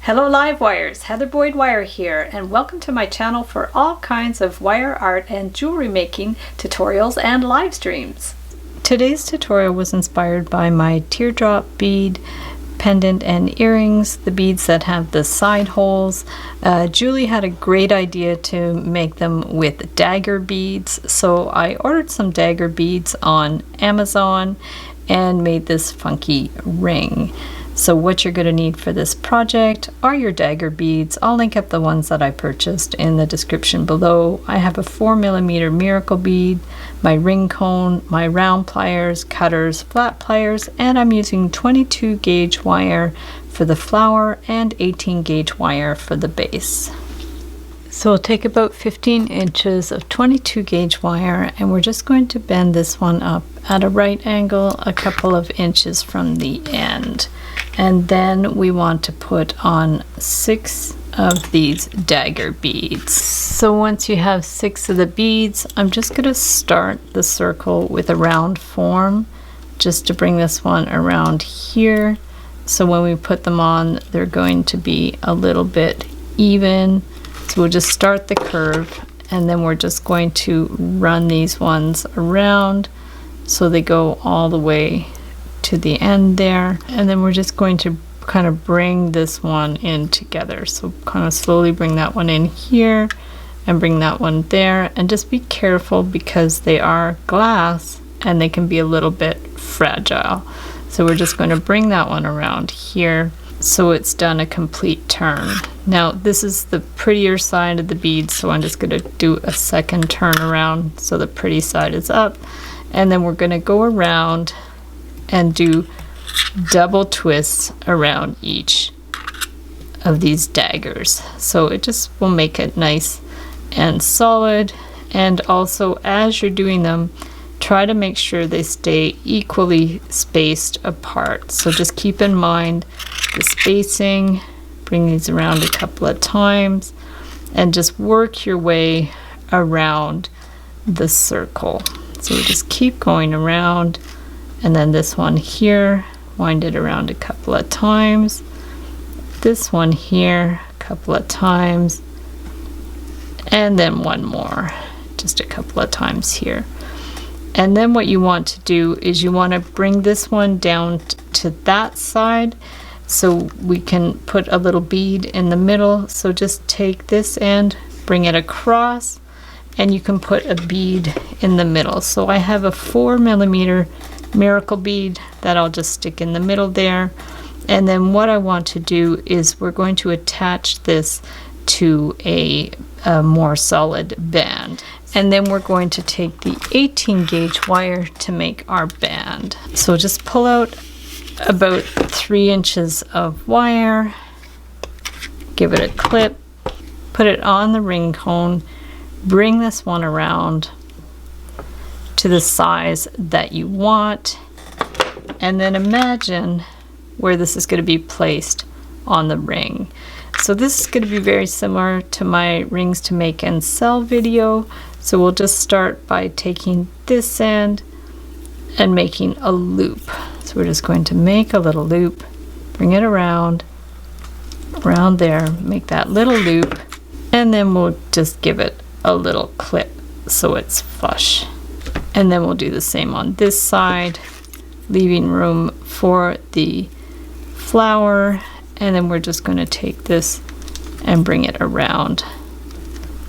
Hello live wires, Heather Boyd Wire here, and welcome to my channel for all kinds of wire art and jewelry making tutorials and live streams. Today's tutorial was inspired by my teardrop bead pendant and earrings, the beads that have the side holes. Julie had a great idea to make them with dagger beads, so I ordered some dagger beads on Amazon and made this funky ring. So what you're going to need for this project are your dagger beads. I'll link up the ones that I purchased in the description below. I have a 4mm miracle bead, my ring cone, my round pliers, cutters, flat pliers, and I'm using 22 gauge wire for the flower and 18 gauge wire for the base. So we'll take about 15 inches of 22 gauge wire and we're just going to bend this one up at a right angle a couple of inches from the end. And then we want to put on 6 of these dagger beads. So once you have 6 of the beads, I'm just going to start the circle with a round form just to bring this one around here. So when we put them on, they're going to be a little bit even. So we'll just start the curve and then we're just going to run these ones around so they go all the way to the end there, and then we're just going to kind of bring this one in together. So kind of slowly bring that one in here and bring that one there, and just be careful because they are glass and they can be a little bit fragile. So we're just going to bring that one around here so it's done a complete turn. Now this is the prettier side of the bead, so I'm just going to do a second turn around so the pretty side is up, and then we're going to go around and do double twists around each of these daggers. So it just will make it nice and solid. And also as you're doing them, try to make sure they stay equally spaced apart. So just keep in mind the spacing, bring these around a couple of times and just work your way around the circle. So we just keep going around. And then this one here, wind it around a couple of times. This one here, a couple of times. And then one more, just a couple of times here. And then what you want to do is you want to bring this one down to that side so we can put a little bead in the middle. So just take this end, bring it across, and you can put a bead in the middle. So I have a 4mm miracle bead that I'll just stick in the middle there. And then what I want to do is we're going to attach this to a more solid band. And then we're going to take the 18 gauge wire to make our band. So just pull out about 3 inches of wire, give it a clip, put it on the ring cone, bring this one around to the size that you want, and then imagine where this is going to be placed on the ring. So this is going to be very similar to my rings to make and sell video. So we'll just start by taking this end and making a loop. So we're just going to make a little loop, bring it around there, make that little loop, and then we'll just give it a little clip so it's flush. And then we'll do the same on this side, leaving room for the flower. And then we're just going to take this and bring it around.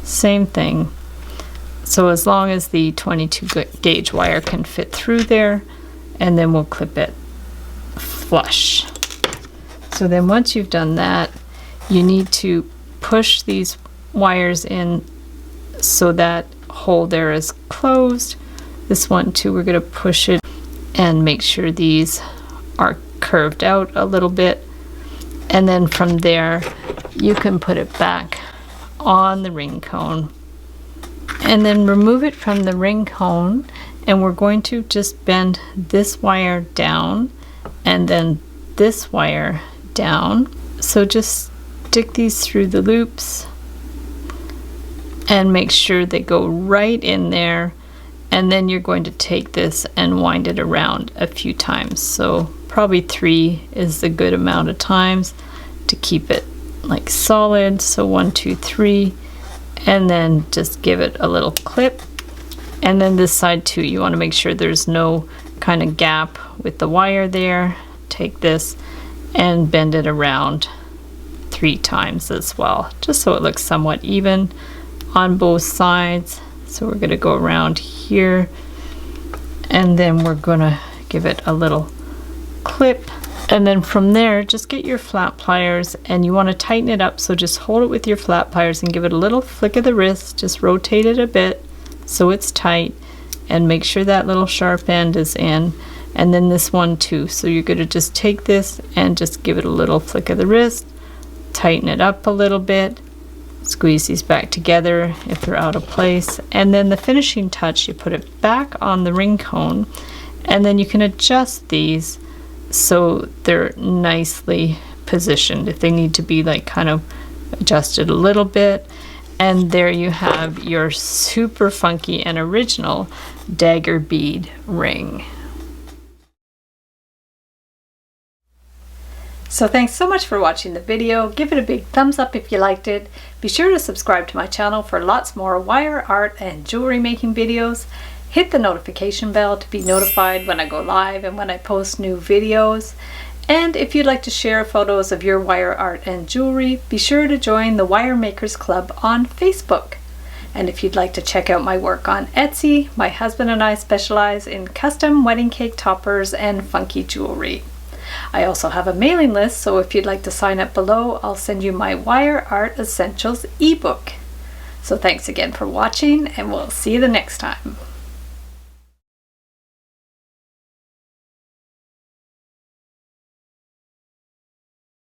Same thing. So as long as the 22 gauge wire can fit through there, and then we'll clip it flush. So then once you've done that, you need to push these wires in so that hole there is closed. This one too, we're going to push it and make sure these are curved out a little bit. And then from there, you can put it back on the ring cone. And then remove it from the ring cone, and we're going to just bend this wire down and then this wire down. So just stick these through the loops and make sure they go right in there. And then you're going to take this and wind it around a few times. So probably 3 is the good amount of times to keep it like solid, so 1, 2, 3, and then just give it a little clip. And then this side too, you want to make sure there's no kind of gap with the wire there. Take this and bend it around 3 times as well, just so it looks somewhat even on both sides. So we're going to go around here, and then we're going to give it a little clip, and then from there just get your flat pliers, and you want to tighten it up, so just hold it with your flat pliers and give it a little flick of the wrist. Just rotate it a bit so it's tight, and make sure that little sharp end is in, and then this one too. So you're going to just take this and just give it a little flick of the wrist, tighten it up a little bit, squeeze these back together if they're out of place, and then the finishing touch, you put it back on the ring cone, and then you can adjust these so they're nicely positioned if they need to be like kind of adjusted a little bit. And there you have your super funky and original dagger bead ring. So thanks so much for watching the video. Give it a big thumbs up if you liked it. Be sure to subscribe to my channel for lots more wire art and jewelry making videos. Hit the notification bell to be notified when I go live and when I post new videos. And if you'd like to share photos of your wire art and jewelry, be sure to join the Wire Makers Club on Facebook. And if you'd like to check out my work on Etsy, my husband and I specialize in custom wedding cake toppers and funky jewelry. I also have a mailing list, so if you'd like to sign up below, I'll send you my Wire Art Essentials ebook. So thanks again for watching, and we'll see you the next time.